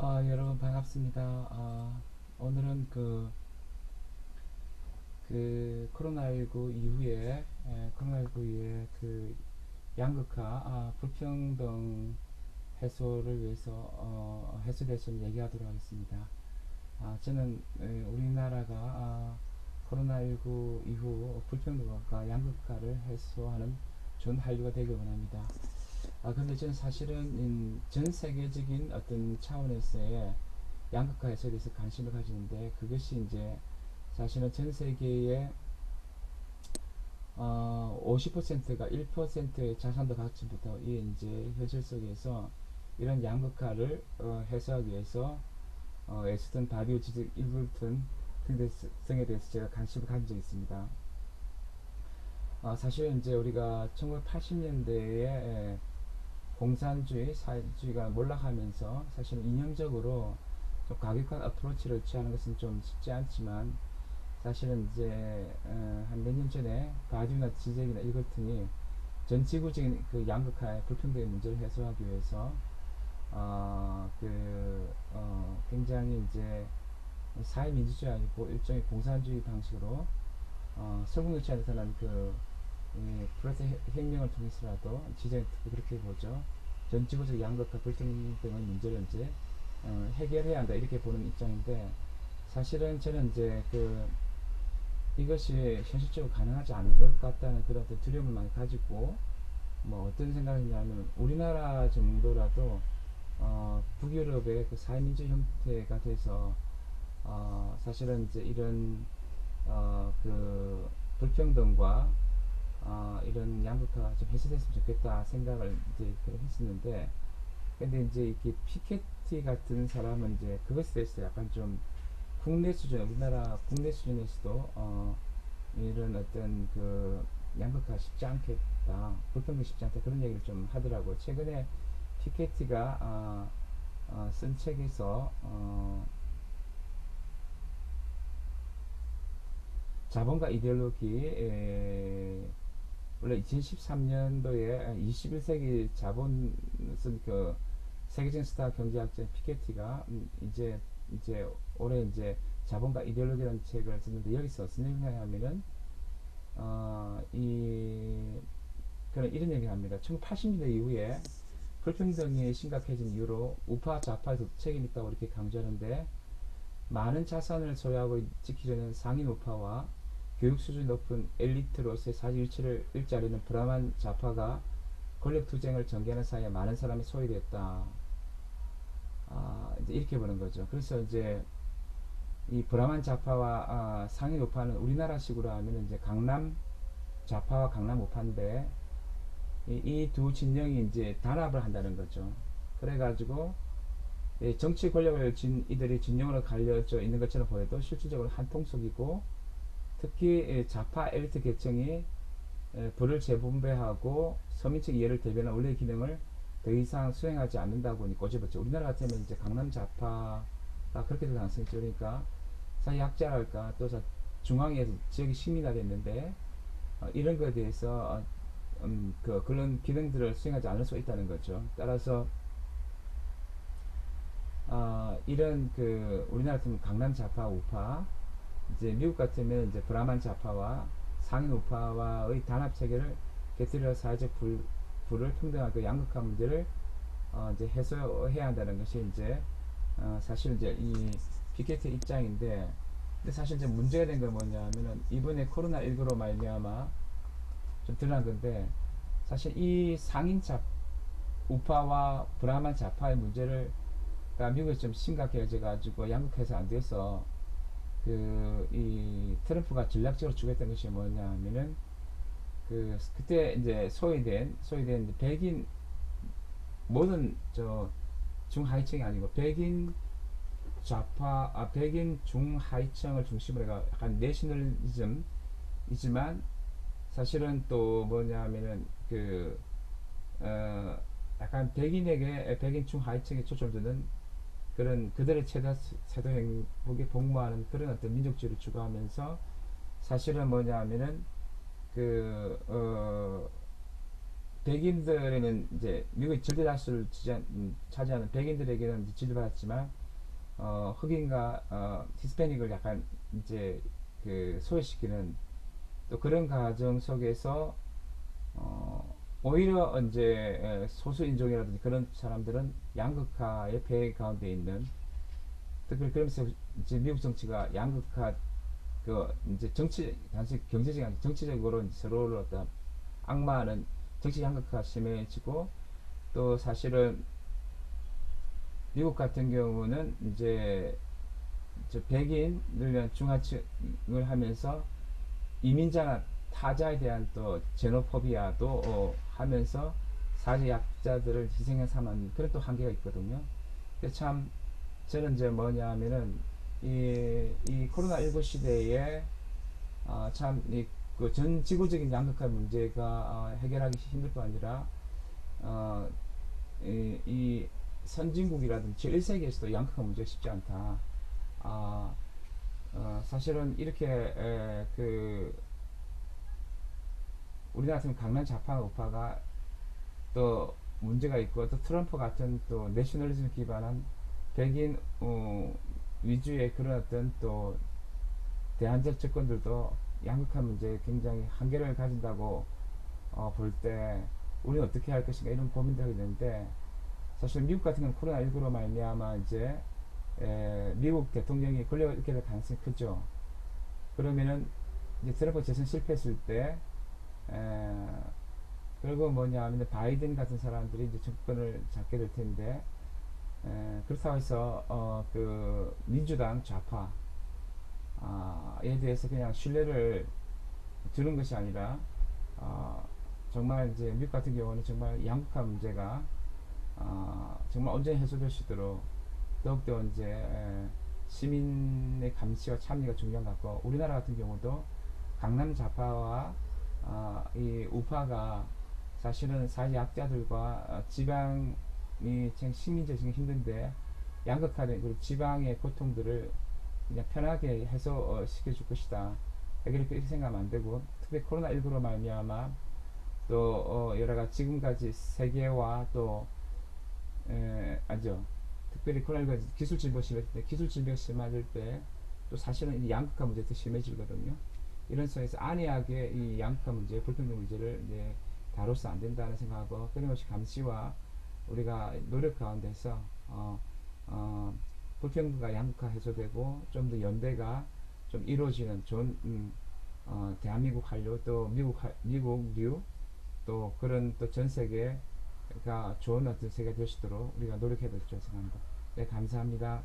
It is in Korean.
여러분 반갑습니다. 오늘은 코로나19 이후에, 코로나19 이후에 양극화, 불평등 해소를 위해서, 해소에 좀 얘기하도록 하겠습니다. 저는 우리나라가 코로나19 이후 불평등과 양극화를 해소하는 좋은 한류가 되길 원합니다. 근데 저는 사실은 전 세계적인 어떤 차원에서의 양극화 해소에 대해서 관심을 가지는데, 그것이 이제 사실은 전 세계의 50%가 1%의 자산도 갖지 못하고 이 이제 현실 속에서 이런 양극화를 해소하기 위해서 애쓰던 바디오지적 일부분 등등성에 대해서 제가 관심을 가진 적이 있습니다. 사실 이제 우리가 1980년대에 공산주의, 사회주의가 몰락하면서 사실 이념적으로 좀 과격한 어프로치를 취하는 것은 좀 쉽지 않지만, 사실은 이제 한 몇 년 전에 바디나 지적이나 일거튼이 전 지구적인 그 양극화의 불평등의 문제를 해소하기 위해서 굉장히 이제 사회민주주의 아니고 일종의 공산주의 방식으로 설국열차에서는 플러스 혁명을 통해서라도 지정이 그렇게 보죠. 전 지구적 양극화 불평등의 문제를 이제 해결해야 한다 이렇게 보는 입장인데, 사실은 저는 이제 이것이 현실적으로 가능하지 않을 것 같다는 그런 어떤 두려움을 많이 가지고, 뭐 어떤 생각이냐면 우리나라 정도라도 북유럽의 그 사회민주 형태가 돼서 사실은 이제 이런 불평등과 이런 양극화가 좀 해소됐으면 좋겠다 생각을 이제 했었는데, 근데 이제 이렇게 피케티 같은 사람은 이제 그것에 대해서 약간 좀 국내 수준, 우리나라 국내 수준에서도 이런 어떤 양극화 쉽지 않겠다, 불평등 쉽지 않다 그런 얘기를 좀 하더라고요. 최근에 피케티가 쓴 책에서 자본과 이데올로기, 원래 2013년도에 21세기 자본 쓴 세계적인 스타 경제학자 피케티가 이제 올해 이제 자본과 이데올로기라는 책을 썼는데, 여기서 무슨 얘기를 하냐면은 이 그런 이런 얘기를 합니다. 1980년대 이후에 불평등이 심각해진 이유로 우파 좌파의 책임이 있다고 이렇게 강조하는데, 많은 자산을 소유하고 지키려는 상인 우파와 교육 수준이 높은 엘리트로서의 사실 일치를 읽지 않는 불안한 좌파가 권력 투쟁을 전개하는 사이에 많은 사람이 소외되었다. 이제 이렇게 보는 거죠. 그래서 이제 이 브라만 좌파와 상인 우파는 우리나라식으로 하면 이제 강남 좌파와 강남 우파인데, 이 두 진영이 이제 단합을 한다는 거죠. 그래가지고 정치 권력을 진 이들이 진영으로 갈려져 있는 것처럼 보여도 실질적으로 한 통속이고, 특히 좌파 엘리트 계층이 부를 재분배하고 서민층 이해를 대변한 원래 기능을 더 이상 수행하지 않는다고 꼬집었죠. 우리나라 같으면 이제 강남 좌파가 그렇게 될 가능성이 있죠. 그러니까 사회학자랄까 또 중앙에서 지역이 시민화 됐는데 이런 것에 대해서 그런 기능들을 수행하지 않을 수 있다는 거죠. 따라서 이런 우리나라 같으면 강남 좌파 우파, 이제 미국 같으면 이제 브라만 좌파와 상인 우파와의 단합 체계를 깨뜨려 사회적 불을 평등한 양극화 문제를 이제 해소해야 한다는 것이 이제 사실 이제 이 피케트 입장인데, 근데 사실 이제 문제가 된 건 뭐냐면은 이번에 코로나19로 말미암아 좀 드러난 건데, 사실 이 상인 좌 우파와 브라만 좌파의 문제를 미국에서 좀 심각해져 가지고 양극화해서 안 돼서 이 트럼프가 전략적으로 주겠다는 것이 뭐냐면은 그때 이제 소외된 백인 모든 중하위층이 아니고 백인 중하위층을 중심으로 해가 약간 내셔널리즘이지만, 사실은 또 뭐냐면은 약간 백인 중하위층에 초점 두는 그런 그들의 세도 행복에 복무하는 그런 어떤 민족주의를 추구하면서, 사실은 뭐냐 하면은 그, 어, 백인들에는 이제 미국의 절대 다수를 차지하는 백인들에게는 이제 지도받았지만 흑인과 히스패닉을 약간 이제 그 소외시키는 또 그런 과정 속에서 오히려 이제 소수 인종이라든지 그런 사람들은 양극화의 폐해 가운데 있는 특별히 그러면서 이제 미국 정치가 양극화 그 이제 정치 단순히 경제적이 아니라 정치적으로 이제 서로를 어떤 악마는 정치 양극화가 심해지고 또 사실은 미국 같은 경우는 이제 백인을 위한 중하층을 하면서 이민자나 타자에 대한 또 제노포비아도 하면서 사회 약자들을 희생해 삼은 그런 또 한계가 있거든요. 그래서 참 저는 이제 뭐냐 하면은 이 코로나19 시대에 참이 그 전 지구적인 양극화 문제가 해결하기 힘들 뿐 아니라 어, 이 선진국이라든지 제1세계에서도 양극화 문제가 쉽지 않다. 아, 사실은 이렇게 그 우리나라 같은 강남 좌파 우파가 또 문제가 있고 또 트럼프 같은 또 내셔널리즘 기반한 백인 위주의 그런 어떤 또 대안적 접근들도 양극화 문제에 굉장히 한계를 가진다고 볼 때 우리는 어떻게 할 것인가 이런 고민도 하게 되는데 사실 미국 같은 경우는 코로나19로 말미암아 이제 미국 대통령이 권력을 잃게 될 가능성이 크죠. 그러면은 이제 트럼프 재선 실패했을 때 에, 그리고 뭐냐 하면 바이든 같은 사람들이 이제 정권을 잡게 될 텐데 그렇다고 해서 그 민주당 좌파 에 대해서 그냥 신뢰를 주는 것이 아니라 어, 정말 이제 미국 같은 경우는 정말 양극화 문제가 정말 온전히 해소될 수 있도록 더욱더 이제 시민의 감시와 참여가 중요한 것 같고 우리나라 같은 경우도 강남 좌파와 이 우파가 사실은 사회 약자들과 지방이 식민지가 힘든데 양극화된 그 지방의 고통들을 그냥 편하게 해소시켜 줄 것이다. 이렇게 생각하면 안 되고 특히 코로나19로 말미암아 또 여러 가지 지금까지 세계와 또 아죠. 특별히 코로나19가 기술 진보 심해질 때 기술 진보가 심해질 때 또 사실은 이 양극화 문제가 더 심해지거든요. 이런 속에서 안이하게 이 양극화 문제, 불평등 문제를 이제 다뤄서 안 된다는 생각하고 끊임없이 감시와 우리가 노력 가운데서 어, 불평등과 양극화 해소되고 좀 더 연대가 좀 이루어지는 좋은 대한민국 한류 또 미국류 또 그런 또 전 세계가 좋은 어떤 세계가 될 수 있도록 우리가 노력해야 될 줄 생각합니다. 네, 감사합니다.